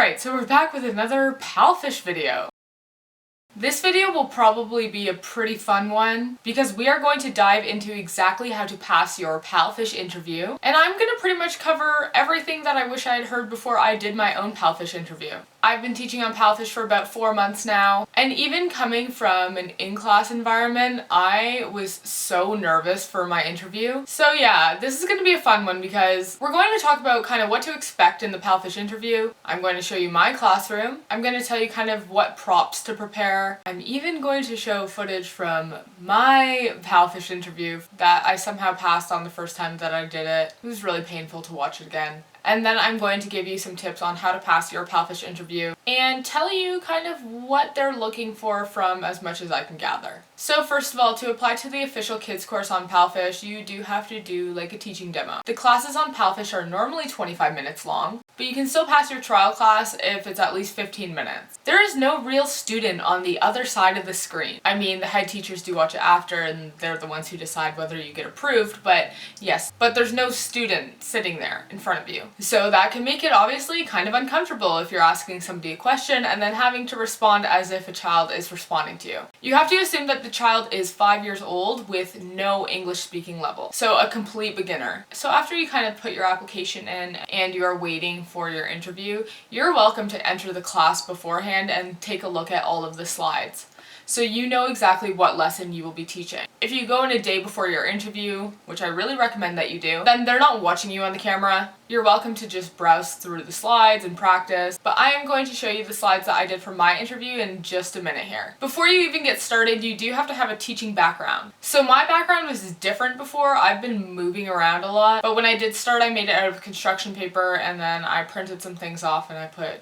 Alright, so we're back with another PalFish video. This video will probably be a pretty fun one because we are going to dive into exactly how to pass your PalFish interview, and I'm going to pretty much cover everything that I wish I had heard before I did my own PalFish interview. I've been teaching on PalFish for about 4 months now, and even coming from an in-class environment, I was so nervous for my interview. So yeah, this is going to be a fun one because we're going to talk about kind of what to expect in the PalFish interview. I'm going to show you my classroom. I'm going to tell you kind of what props to prepare. I'm even going to show footage from my PalFish interview that I somehow passed on the first time that I did it. It was really painful to watch it again. And then I'm going to give you some tips on how to pass your PalFish interview and tell you kind of what they're looking for from as much as I can gather. So first of all, to apply to the official kids course on PalFish, you do have to do like a teaching demo. The classes on PalFish are normally 25 minutes long, but you can still pass your trial class if it's at least 15 minutes. There is no real student on the other side of the screen. I mean, the head teachers do watch it after and they're the ones who decide whether you get approved, but yes, but there's no student sitting there in front of you. So that can make it obviously kind of uncomfortable if you're asking somebody a question and then having to respond as if a child is responding to you. You have to assume that the child is 5 years old with no English speaking level, so a complete beginner. So after you kind of put your application in and you are waiting for your interview, you're welcome to enter the class beforehand and take a look at all of the slides, so you know exactly what lesson you will be teaching. If you go in a day before your interview, which I really recommend that you do, then they're not watching you on the camera. You're welcome to just browse through the slides and practice, but I am going to show you the slides that I did for my interview in just a minute here. Before you even get started, you do have to have a teaching background. So my background was different before. I've been moving around a lot, but when I did start, I made it out of construction paper and then I printed some things off and I put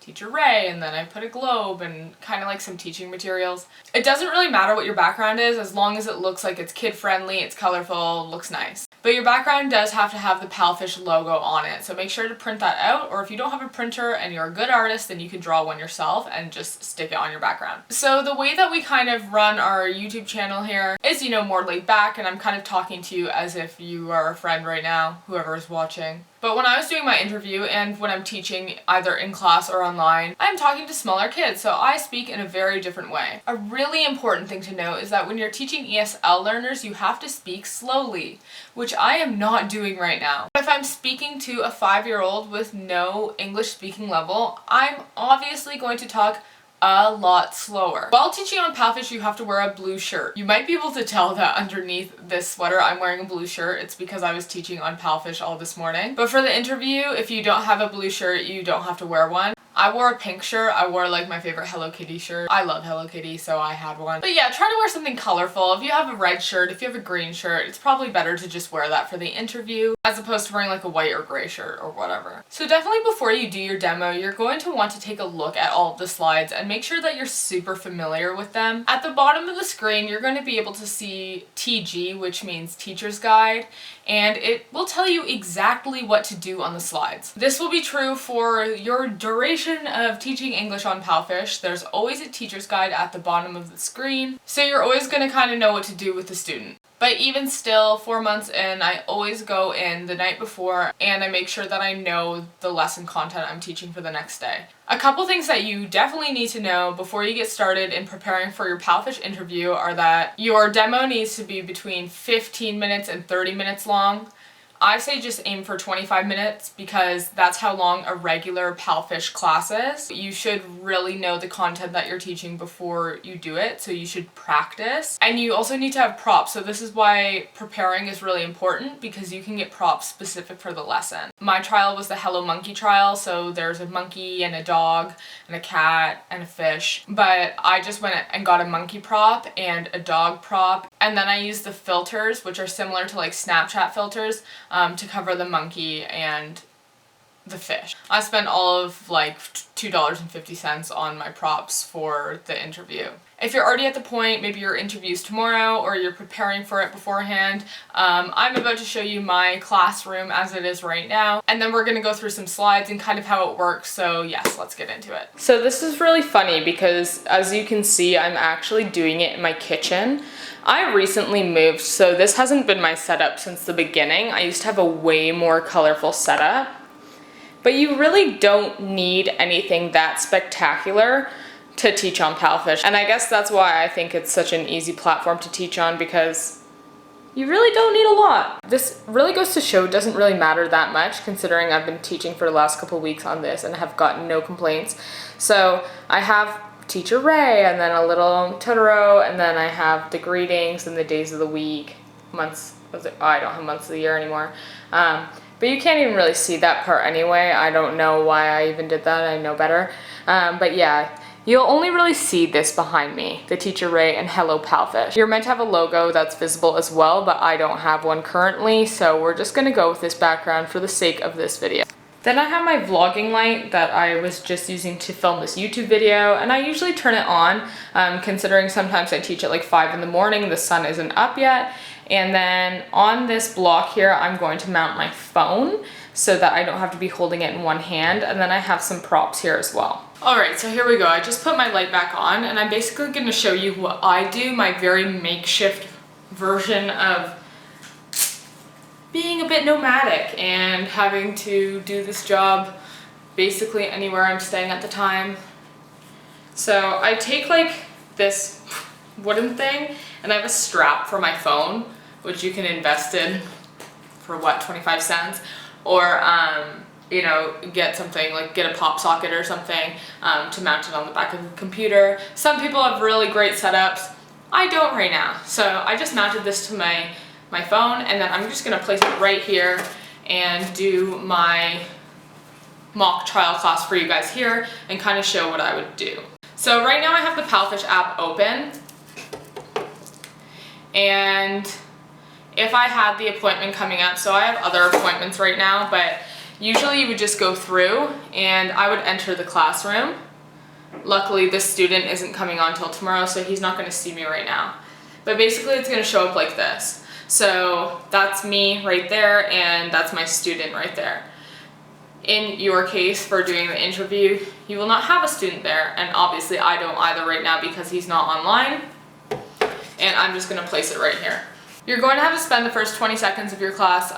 Teacher Ray, and then I put a globe and kind of like some teaching materials. It doesn't really matter what your background is as long as it looks like it's kid friendly, it's colorful, looks nice. But your background does have to have the PalFish logo on it, so make sure to print that out, or if you don't have a printer and you're a good artist, then you can draw one yourself and just stick it on your background. So the way that we kind of run our YouTube channel here is, more laid back, and I'm kind of talking to you as if you are a friend right now, whoever is watching. But when I was doing my interview and when I'm teaching either in class or online, I'm talking to smaller kids, so I speak in a very different way. A really important thing to know is that when you're teaching ESL learners, you have to speak slowly, which I am not doing right now. If I'm speaking to a 5-year-old with no English speaking level, I'm obviously going to talk a lot slower. While teaching on PalFish, you have to wear a blue shirt. You might be able to tell that underneath this sweater I'm wearing a blue shirt. It's because I was teaching on PalFish all this morning. But for the interview, if you don't have a blue shirt, you don't have to wear one. I wore a pink shirt. I wore like my favorite Hello Kitty shirt. I love Hello Kitty, so I had one. But yeah, try to wear something colorful. If you have a red shirt, if you have a green shirt, it's probably better to just wear that for the interview as opposed to wearing like a white or gray shirt or whatever. So definitely before you do your demo, you're going to want to take a look at all of the slides and make sure that you're super familiar with them. At the bottom of the screen, you're going to be able to see TG, which means Teacher's Guide, and it will tell you exactly what to do on the slides. This will be true for your duration of teaching English on PalFish. There's always a teacher's guide at the bottom of the screen, so you're always going to kind of know what to do with the student. But even still, 4 months in, I always go in the night before and I make sure that I know the lesson content I'm teaching for the next day. A couple things that you definitely need to know before you get started in preparing for your PalFish interview are that your demo needs to be between 15 minutes and 30 minutes long. I say just aim for 25 minutes because that's how long a regular PalFish class is. You should really know the content that you're teaching before you do it, so you should practice. And you also need to have props, so this is why preparing is really important because you can get props specific for the lesson. My trial was the Hello Monkey trial, so there's a monkey and a dog and a cat and a fish, but I just went and got a monkey prop and a dog prop, and then I used the filters, which are similar to like Snapchat filters, to cover the monkey and the fish. I spent all of like $2.50 on my props for the interview. If you're already at the point, maybe your interview's tomorrow or you're preparing for it beforehand, I'm about to show you my classroom as it is right now, and then we're gonna go through some slides and kind of how it works, so yes, let's get into it. So this is really funny because as you can see, I'm actually doing it in my kitchen. I recently moved, so this hasn't been my setup since the beginning. I used to have a way more colorful setup. But you really don't need anything that spectacular to teach on PalFish. And I guess that's why I think it's such an easy platform to teach on, because you really don't need a lot. This really goes to show it doesn't really matter that much, considering I've been teaching for the last couple weeks on this and have gotten no complaints. So I have Teacher Ray, and then a little Totoro, and then I have the greetings and the days of the week, months, I don't have months of the year anymore. But you can't even really see that part anyway. I don't know why I even did that, I know better. But yeah, you'll only really see this behind me, the Teacher Ray and Hello PalFish. You're meant to have a logo that's visible as well, but I don't have one currently, so we're just gonna go with this background for the sake of this video. Then I have my vlogging light that I was just using to film this YouTube video, and I usually turn it on, considering sometimes I teach at like 5 in the morning, the sun isn't up yet. And then on this block here, I'm going to mount my phone so that I don't have to be holding it in one hand, and then I have some props here as well. Alright, so here we go. I just put my light back on, and I'm basically going to show you what I do, my very makeshift version of being a bit nomadic and having to do this job basically anywhere I'm staying at the time. So I take like this wooden thing, and I have a strap for my phone, which you can invest in for what, 25 cents? Or, you know, get something like get a pop socket or something to mount it on the back of the computer. Some people have really great setups. I don't right now. So I just mounted this to my phone, and then I'm just gonna place it right here and do my mock trial class for you guys here and kind of show what I would do. So right now I have the PalFish app open, and if I had the appointment coming up, so I have other appointments right now, but usually you would just go through and I would enter the classroom. Luckily this student isn't coming on till tomorrow, so he's not gonna see me right now. But basically it's gonna show up like this. So that's me right there, and that's my student right there. In your case, for doing the interview, you will not have a student there, and obviously I don't either right now because he's not online. And I'm just gonna place it right here. You're going to have to spend the first 20 seconds of your class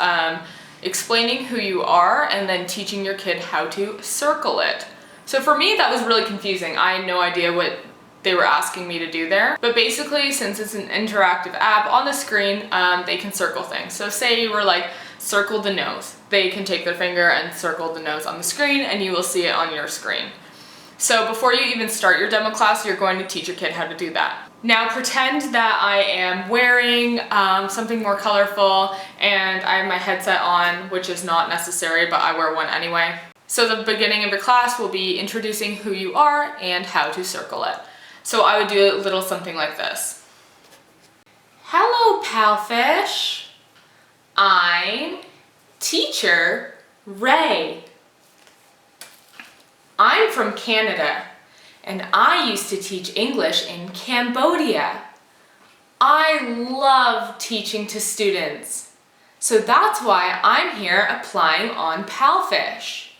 explaining who you are and then teaching your kid how to circle it. So for me, that was really confusing. I had no idea what they were asking me to do there. But basically, since it's an interactive app on the screen, they can circle things. So say you were like, circle the nose. They can take their finger and circle the nose on the screen, and you will see it on your screen. So before you even start your demo class, you're going to teach your kid how to do that. Now pretend that I am wearing something more colorful, and I have my headset on, which is not necessary, but I wear one anyway. So the beginning of your class will be introducing who you are and how to circle it. So I would do a little something like this. Hello, PalFish. I'm Teacher Ray. I'm from Canada, and I used to teach English in Cambodia. I love teaching to students, so that's why I'm here applying on PalFish.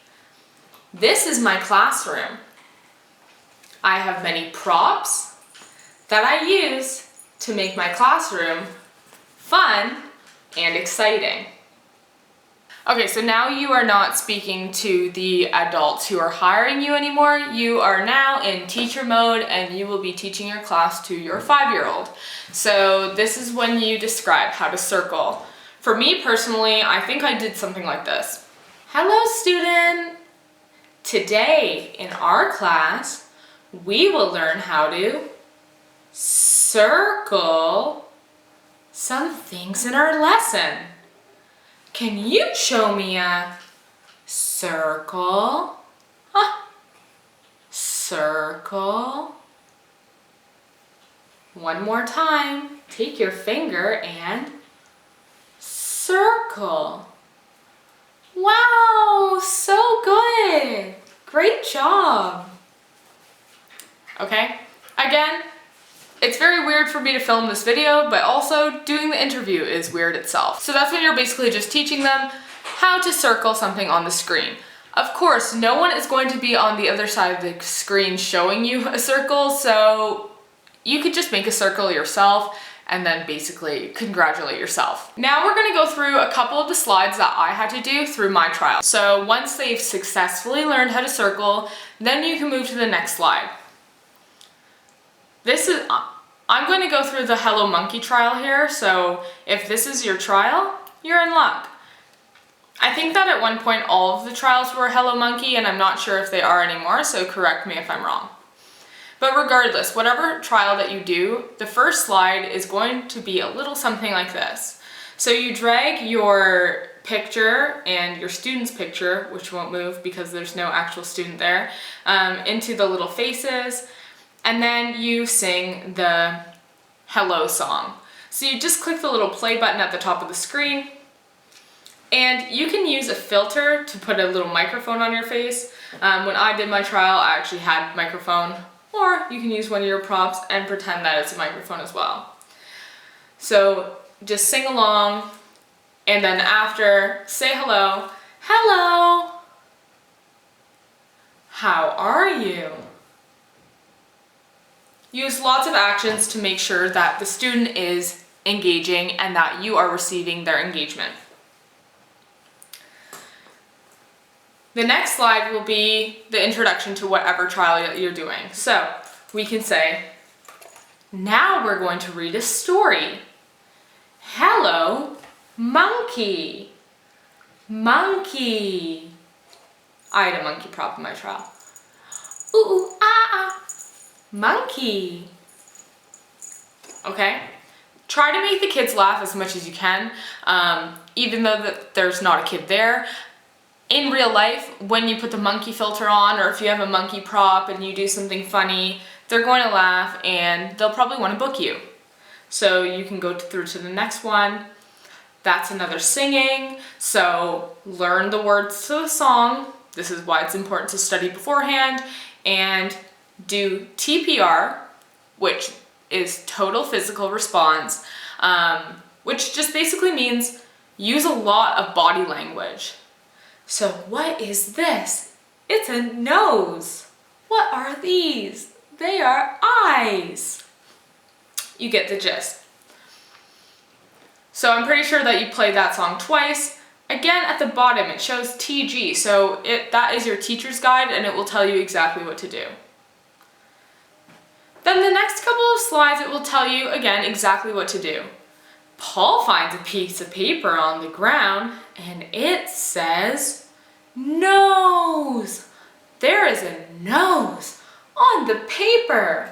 This is my classroom. I have many props that I use to make my classroom fun and exciting. Okay, so now you are not speaking to the adults who are hiring you anymore. You are now in teacher mode, and you will be teaching your class to your 5-year-old. So this is when you describe how to circle. For me personally, I think I did something like this. Hello, student. Today in our class, we will learn how to circle some things in our lesson. Can you show me a circle? Circle. One more time. Take your finger and circle. Wow, so good. Great job. Okay, again, it's very weird for me to film this video, but also doing the interview is weird itself. So that's when you're basically just teaching them how to circle something on the screen. Of course, no one is going to be on the other side of the screen showing you a circle, so you could just make a circle yourself and then basically congratulate yourself. Now we're gonna go through a couple of the slides that I had to do through my trial. So once they've successfully learned how to circle, then you can move to the next slide. I'm going to go through the Hello Monkey trial here, so if this is your trial, you're in luck. I think that at one point all of the trials were Hello Monkey, and I'm not sure if they are anymore, so correct me if I'm wrong. But regardless, whatever trial that you do, the first slide is going to be a little something like this. So you drag your picture and your student's picture, which won't move because there's no actual student there, into the little faces, and then you sing the hello song. So you just click the little play button at the top of the screen, and you can use a filter to put a little microphone on your face. When I did my trial, I actually had a microphone, or you can use one of your props and pretend that it's a microphone as well. So just sing along, and then after, say hello. Hello! How are you? Use lots of actions to make sure that the student is engaging and that you are receiving their engagement. The next slide will be the introduction to whatever trial you're doing. So we can say, now we're going to read a story. Hello, monkey. Monkey. I had a monkey prop in my trial. Ooh, ooh, ah, ah. Monkey. Okay? Try to make the kids laugh as much as you can, even though there's not a kid there. In real life, when you put the monkey filter on, or if you have a monkey prop and you do something funny, they're going to laugh and they'll probably want to book you. So you can go through to the next one. That's another singing. So learn the words to the song. This is why it's important to study beforehand. And do TPR, which is total physical response, which just basically means use a lot of body language. So what is this? It's a nose. What are these? They are eyes. You get the gist. So I'm pretty sure that you played that song twice. Again, at the bottom it shows TG, so that is your teacher's guide and it will tell you exactly what to do. Then the next couple of slides, it will tell you again exactly what to do. Paul finds a piece of paper on the ground and it says nose. There is a nose on the paper.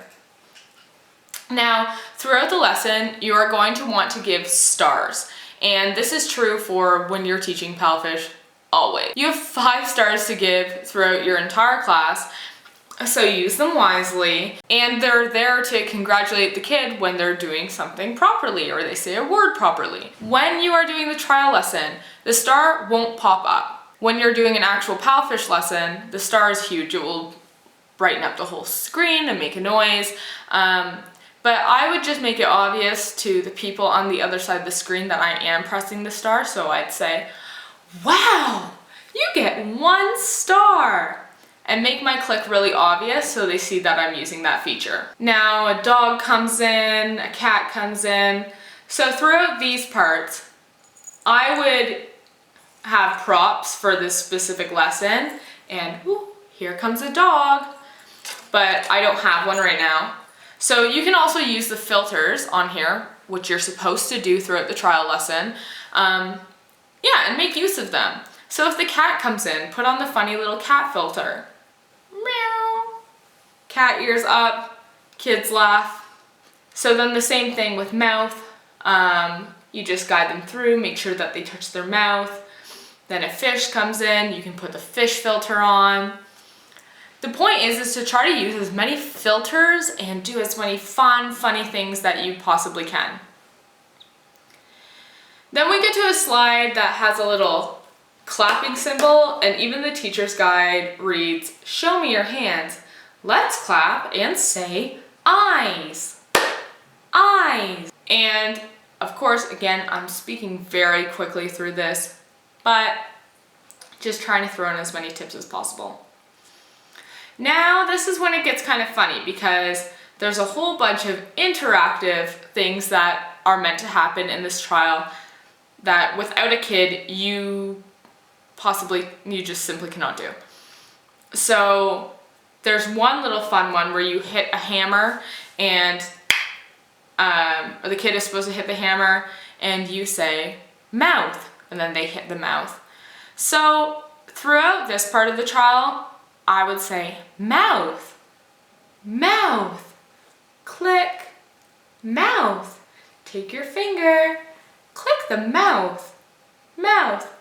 Now, throughout the lesson, you are going to want to give stars. And this is true for when you're teaching PalFish always. You have 5 stars to give throughout your entire class, so use them wisely. And they're there to congratulate the kid when they're doing something properly or they say a word properly. When you are doing the trial lesson, the star won't pop up. When you're doing an actual PalFish lesson, the star is huge. It will brighten up the whole screen and make a noise. But I would just make it obvious to the people on the other side of the screen that I am pressing the star. So I'd say, wow, you get 1 star. And make my click really obvious so they see that I'm using that feature. Now a dog comes in, a cat comes in. So throughout these parts, I would have props for this specific lesson. And ooh, here comes a dog. But I don't have one right now. So you can also use the filters on here, which you're supposed to do throughout the trial lesson. Yeah, and make use of them. So if the cat comes in, put on the funny little cat filter. Meow. Cat ears up, kids laugh. So then the same thing with mouth. You just guide them through, make sure that they touch their mouth. Then if fish comes in, you can put the fish filter on. The point is to try to use as many filters and do as many funny things that you possibly can. Then we get to a slide that has a little clapping symbol, and even the teacher's guide reads, show me your hands. Let's clap and say eyes. Eyes. And of course, again, I'm speaking very quickly through this, but just trying to throw in as many tips as possible. Now, this is when it gets kind of funny because there's a whole bunch of interactive things that are meant to happen in this trial that without a kid, you just simply cannot do. So there's one little fun one where you hit a hammer and or the kid is supposed to hit the hammer and you say mouth, and then they hit the mouth. So throughout this part of the trial, I would say mouth, mouth, click, mouth. Take your finger, click the mouth, mouth.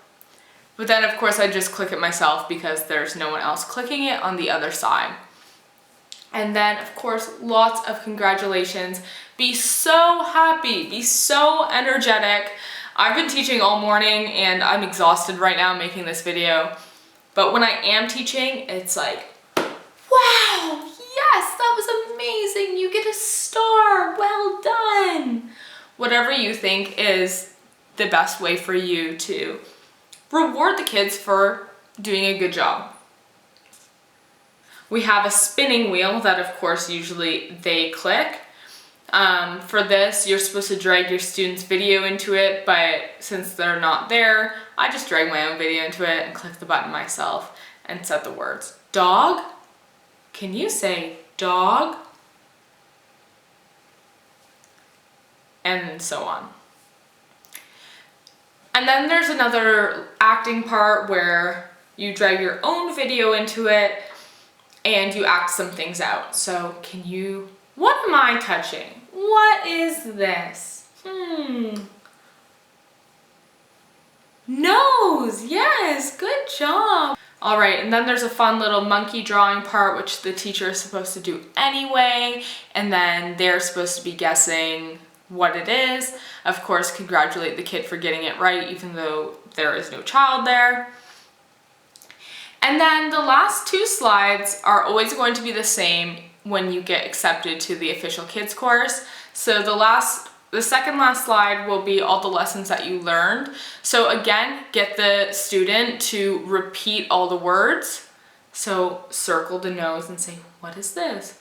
But then of course I just click it myself because there's no one else clicking it on the other side. And then of course, lots of congratulations. Be so happy, be so energetic. I've been teaching all morning and I'm exhausted right now making this video. But when I am teaching, it's like, wow, yes, that was amazing. You get a star, well done. Whatever you think is the best way for you to reward the kids for doing a good job. We have a spinning wheel that of course usually they click. For this, you're supposed to drag your student's video into it, but since they're not there, I just drag my own video into it and click the button myself and set the words. Dog? Can you say dog? And so on. And then there's another acting part where you drag your own video into it and you act some things out. So what am I touching? What is this? Nose, yes, good job. All right, and then there's a fun little monkey drawing part, which the teacher is supposed to do anyway, and then they're supposed to be guessing what it is. Of course, congratulate the kid for getting it right, even though there is no child there. And then the last two slides are always going to be the same when you get accepted to the Official Kids Course. So the second last slide will be all the lessons that you learned. So again, get the student to repeat all the words. So circle the nose and say, what is this?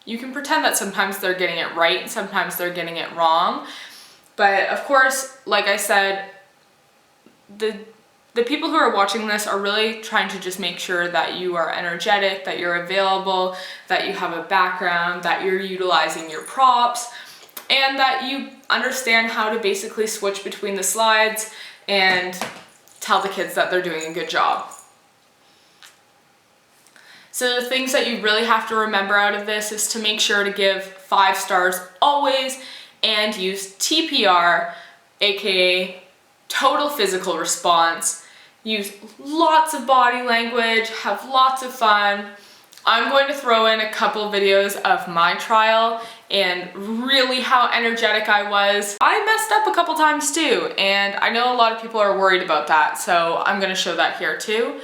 You can pretend that sometimes they're getting it right and sometimes they're getting it wrong. But of course, like I said, the people who are watching this are really trying to just make sure that you are energetic, that you're available, that you have a background, that you're utilizing your props, and that you understand how to basically switch between the slides and tell the kids that they're doing a good job. So the things that you really have to remember out of this is to make sure to give 5 stars always and use TPR, aka total physical response. Use lots of body language, have lots of fun. I'm going to throw in a couple videos of my trial and really how energetic I was. I messed up a couple times too, and I know a lot of people are worried about that, so I'm going to show that here too,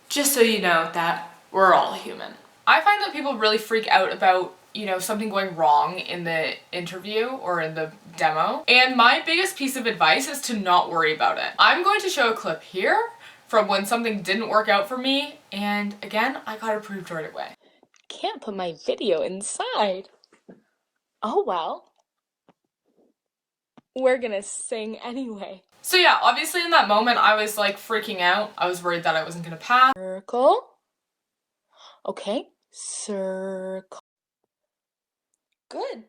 just so you know that we're all human. I find that people really freak out about something going wrong in the interview or in the demo. And my biggest piece of advice is to not worry about it. I'm going to show a clip here from when something didn't work out for me, and again, I got approved right away. Can't put my video inside. Oh well. We're gonna sing anyway. So yeah, obviously in that moment I was like freaking out. I was worried that I wasn't gonna pass. Circle. Okay, circle. Good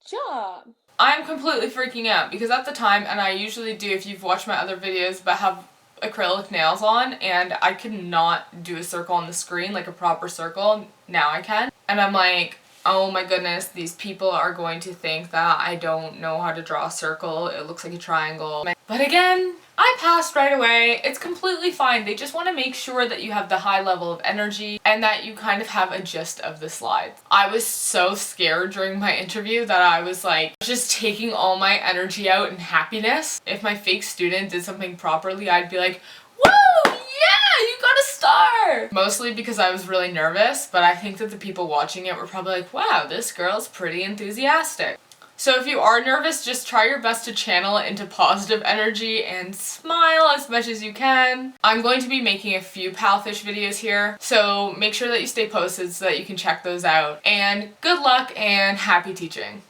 job. I'm completely freaking out because at the time, and I usually do if you've watched my other videos, but have acrylic nails on and I could not do a circle on the screen, like a proper circle. Now I can. And I'm like, oh my goodness, these people are going to think that I don't know how to draw a circle. It looks like a triangle. But again, I passed right away. It's completely fine. They just want to make sure that you have the high level of energy and that you kind of have a gist of the slides. I was so scared during my interview that I was like just taking all my energy out in happiness. If my fake student did something properly, I'd be like, woo, yeah, you got a star! Mostly because I was really nervous, but I think that the people watching it were probably like, wow, this girl's pretty enthusiastic. So if you are nervous, just try your best to channel it into positive energy and smile as much as you can. I'm going to be making a few PalFish videos here, so make sure that you stay posted so that you can check those out. And good luck and happy teaching.